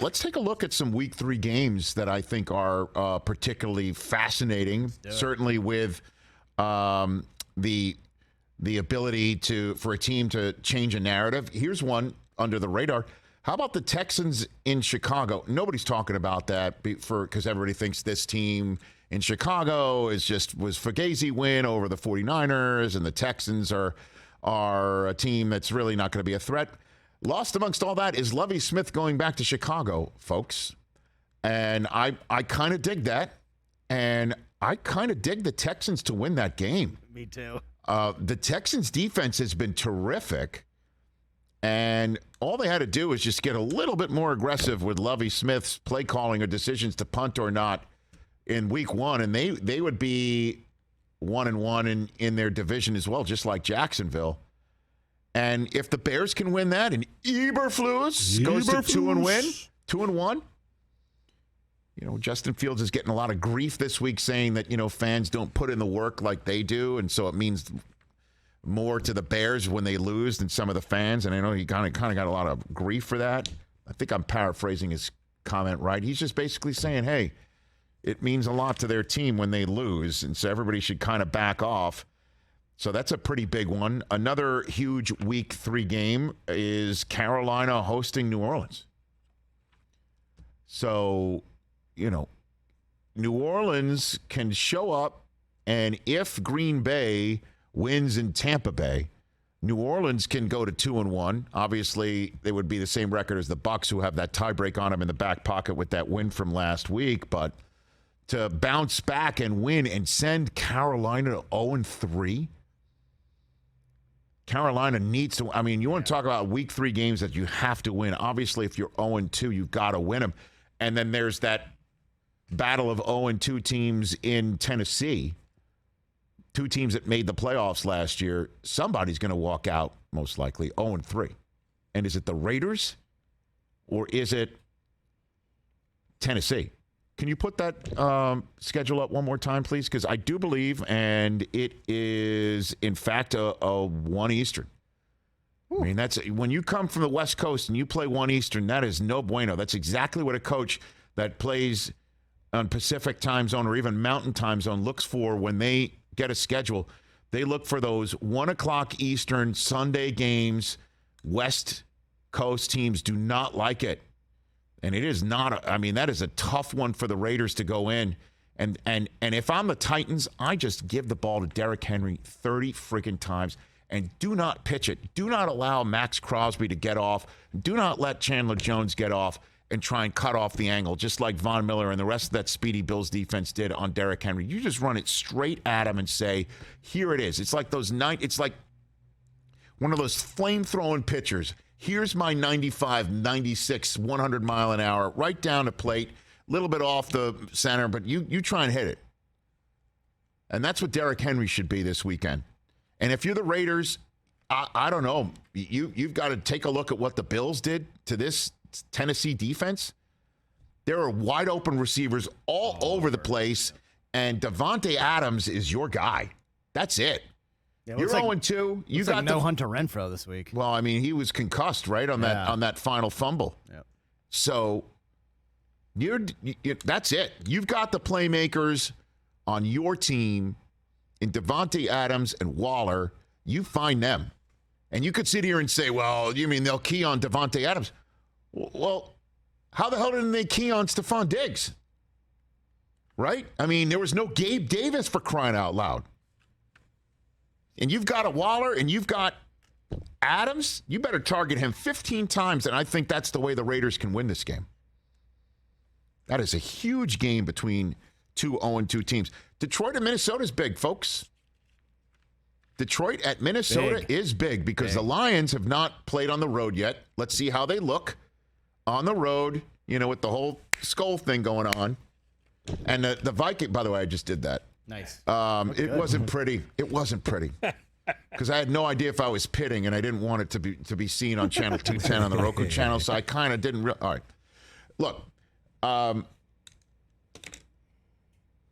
let's take a look at some Week 3 games that I think are particularly fascinating. Certainly with the ability for a team to change a narrative. Here's one under the radar. How about the Texans in Chicago? Nobody's talking about that because everybody thinks this team in Chicago was Fugazi win over the 49ers, and the Texans are a team that's really not going to be a threat. Lost amongst all that is Lovie Smith going back to Chicago, folks. And I kind of dig that. And I kind of dig the Texans to win that game. Me too. The Texans defense has been terrific. And all they had to do was just get a little bit more aggressive with Lovie Smith's play calling or decisions to punt or not in Week 1. And they would be 1-1 in their division as well, just like Jacksonville. And if the Bears can win that, and Eberflus goes to 2-1. Justin Fields is getting a lot of grief this week saying that, fans don't put in the work like they do. And so it means more to the Bears when they lose than some of the fans. And I know he kind of got a lot of grief for that. I think I'm paraphrasing his comment right. He's just basically saying, hey, it means a lot to their team when they lose. And so everybody should kind of back off. So that's a pretty big one. Another huge Week 3 game is Carolina hosting New Orleans. So, New Orleans can show up, and if Green Bay wins in Tampa Bay, New Orleans can go to 2-1. Obviously, they would be the same record as the Bucs, who have that tiebreak on them in the back pocket with that win from last week. But to bounce back and win and send Carolina to 0-3, Carolina needs to. I mean, you want to talk about Week 3 games that you have to win. Obviously, if you're 0-2, you've got to win them. And then there's that battle of 0-2 teams in Tennessee. 2 teams that made the playoffs last year. Somebody's going to walk out, most likely, 0-3. And is it the Raiders or is it Tennessee? Can you put that schedule up one more time, please? Because I do believe, and it is, in fact, a 1 Eastern. Ooh. I mean, that's when you come from the West Coast and you play 1 Eastern, that is no bueno. That's exactly what a coach that plays on Pacific time zone or even Mountain time zone looks for when they get a schedule. They look for those 1 o'clock Eastern Sunday games. West Coast teams do not like it. And it is not, that is a tough one for the Raiders to go in. And if I'm the Titans, I just give the ball to Derrick Henry 30 freaking times and do not pitch it. Do not allow Max Crosby to get off. Do not let Chandler Jones get off and try and cut off the angle, just like Von Miller and the rest of that speedy Bills defense did on Derrick Henry. You just run it straight at him and say, here it is. It's like it's like one of those flame-throwing pitchers. Here's my 95, 96, 100 mile an hour, right down the plate, a little bit off the center, but you try and hit it. And that's what Derrick Henry should be this weekend. And if you're the Raiders, I don't know. You've got to take a look at what the Bills did to this Tennessee defense. There are wide open receivers all over the place, and Devontae Adams is your guy. That's it. Yeah, you're 0-2. You got no Hunter Renfrow this week. Well, he was concussed, right, on that final fumble. Yep. So that's it. You've got the playmakers on your team in Devontae Adams and Waller. You find them. And you could sit here and say, well, you mean they'll key on Devontae Adams? Well, how the hell didn't they key on Stephon Diggs? Right? There was no Gabe Davis for crying out loud. And you've got a Waller and you've got Adams. You better target him 15 times, and I think that's the way the Raiders can win this game. That is a huge game between 2 0-2 teams. Detroit and Minnesota is big, folks. Detroit at Minnesota is big because the Lions have not played on the road yet. Let's see how they look on the road, with the whole skull thing going on. And the Vikings, by the way, I just did that. Nice. It wasn't pretty. It wasn't pretty. Because I had no idea if I was pitting, and I didn't want it to be seen on Channel 210 on the Roku Channel, so I kind of didn't. All right. Look,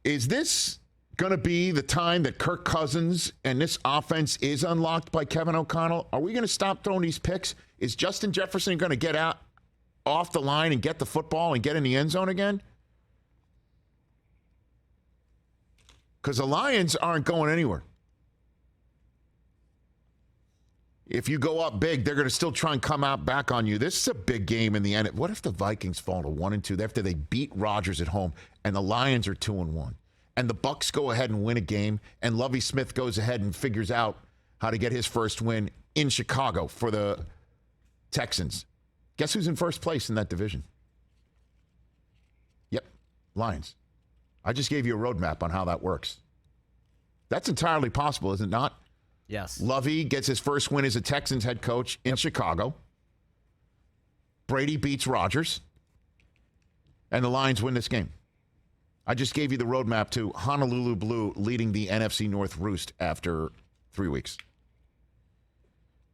is this going to be the time that Kirk Cousins and this offense is unlocked by Kevin O'Connell? Are we going to stop throwing these picks? Is Justin Jefferson going to get out off the line and get the football and get in the end zone again? Because the Lions aren't going anywhere. If you go up big, they're going to still try and come out back on you. This is a big game in the end. What if the Vikings fall to 1-2 after they beat Rodgers at home and the Lions are 2-1? And the Bucs go ahead and win a game, and Lovie Smith goes ahead and figures out how to get his first win in Chicago for the Texans. Guess who's in first place in that division? Yep, Lions. I just gave you a roadmap on how that works. That's entirely possible, is it not? Yes. Lovey gets his first win as a Texans head coach in Chicago. Brady beats Rodgers. And the Lions win this game. I just gave you the roadmap to Honolulu Blue leading the NFC North Roost after 3 weeks.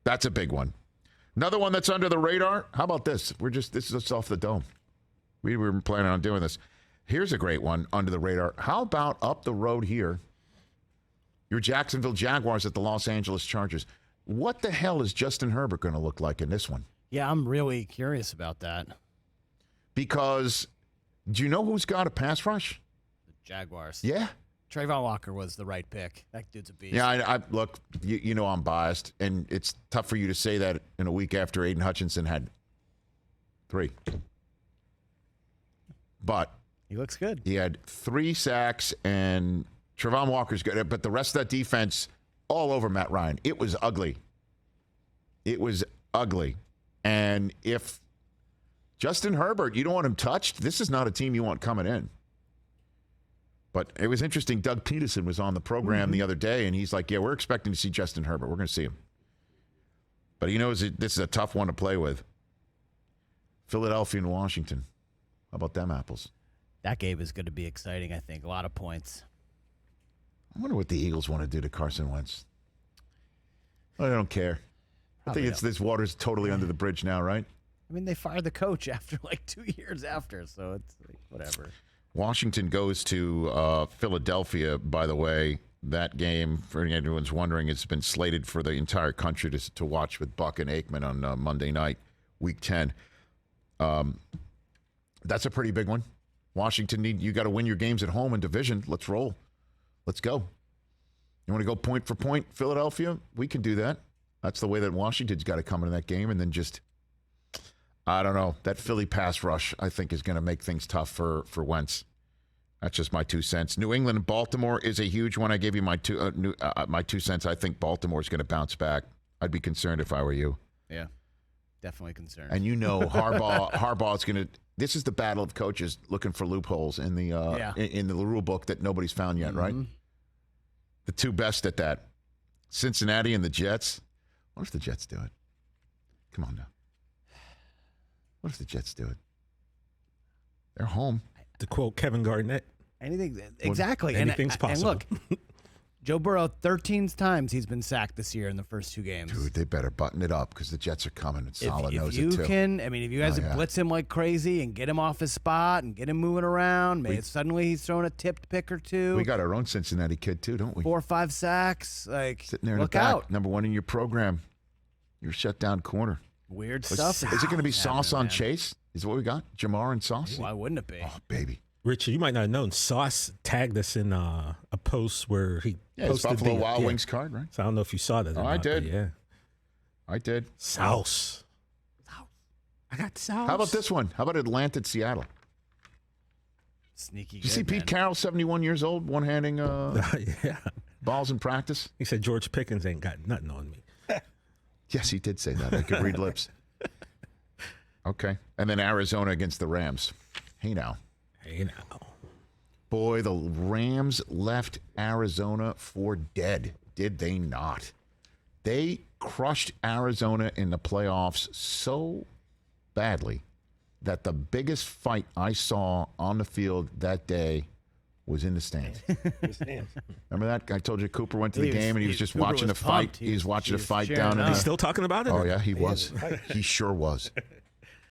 That's a big one. Another one that's under the radar. How about this? This is off the dome. We were planning on doing this. Here's a great one under the radar. How about up the road here? Your Jacksonville Jaguars at the Los Angeles Chargers. What the hell is Justin Herbert going to look like in this one? Yeah, I'm really curious about that. Because do you know who's got a pass rush? The Jaguars. Yeah. Trayvon Walker was the right pick. That dude's a beast. Yeah, I look, you know I'm biased, and it's tough for you to say that in a week after Aiden Hutchinson had 3. But he looks good. He had 3 sacks, and Trayvon Walker's good, but the rest of that defense all over Matt Ryan. It was ugly. It was ugly. And if Justin Herbert, you don't want him touched, this is not a team you want coming in. But it was interesting. Doug Peterson was on the program the other day, and he's like, yeah, we're expecting to see Justin Herbert. We're going to see him. But he knows this is a tough one to play with. Philadelphia and Washington. How about them apples? That game is going to be exciting, I think. A lot of points. I wonder what the Eagles want to do to Carson Wentz. I don't care. Probably I think this water's totally under the bridge now, right? I mean, they fired the coach after 2 years after, so it's whatever. Washington goes to Philadelphia, by the way. That game, for anyone's wondering, it's been slated for the entire country to watch with Buck and Aikman on Monday night, Week 10. That's a pretty big one. Washington, you got to win your games at home in division. Let's roll. Let's go. You want to go point for point, Philadelphia? We can do that. That's the way that Washington's got to come into that game. And then just, I don't know, that Philly pass rush, I think, is going to make things tough for Wentz. That's just my 2 cents. New England and Baltimore is a huge one. I gave you my 2 cents. I think Baltimore's going to bounce back. I'd be concerned if I were you. Yeah, definitely concerned. And you know Harbaugh's going to, this is the battle of coaches looking for loopholes in the in the rule book that nobody's found yet, right? The 2 best at that, Cincinnati and the Jets. What if the Jets do it? Come on now. What if the Jets do it? They're home. To quote Kevin Garnett. Exactly. Anything's possible. And look, Joe Burrow, 13 times he's been sacked this year in the first 2 games. Dude, they better button it up because the Jets are coming. And Saleh knows it too. If you guys blitz him like crazy and get him off his spot and get him moving around, suddenly he's throwing a tipped pick or 2. We got our own Cincinnati kid too, don't we? 4 or 5 sacks. Sitting there in look the back, out. number 1 in your program. Your shutdown corner. Weird stuff. Is it going to be Sauce on Chase? Is what we got? Jamar and Sauce? Why wouldn't it be? Oh, baby. Richard, you might not have known. Sauce tagged us in a post where he posted Buffalo Wild Wings card, right? So I don't know if you saw that. I did. Yeah, I did. Sauce. I got sauce. How about this one? How about Atlanta at Seattle? Sneaky. Did you see Pete Carroll, 71 years old, one-handing balls in practice? He said George Pickens ain't got nothing on me. Yes, he did say that. I could read lips. Okay. And then Arizona against the Rams. Hey now. Boy, the Rams left Arizona for dead, did they not? They crushed Arizona in the playoffs so badly that the biggest fight I saw on the field that day was in the stands. Remember that? I told you Cooper went to the game and he was just watching the fight. He was watching the fight down. He's still talking about it? Oh, yeah, he was. He sure was.